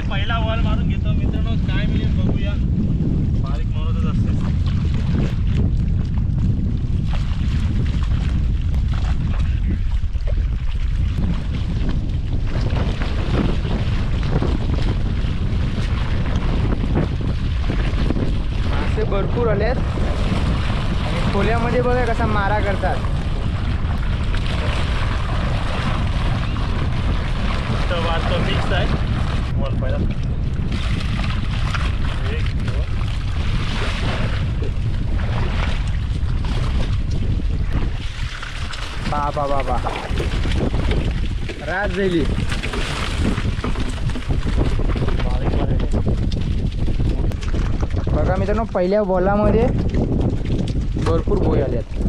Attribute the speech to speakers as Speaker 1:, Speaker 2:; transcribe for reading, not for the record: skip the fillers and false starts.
Speaker 1: पहिला वॉल मारून घेतो मित्रांनो, काय मिळेल बघूया. बारीक मारतच असते.
Speaker 2: मासे भरपूर आलेत आणि खोल्यामध्ये बघा कसा मारा करतात.
Speaker 1: वाटतं फिक्स आहे वॉल पहिला.
Speaker 2: बाबा बाबा रात झाली. बघा मित्रांनो, पहिल्या बॉलामध्ये भरपूर भोई आल्यात.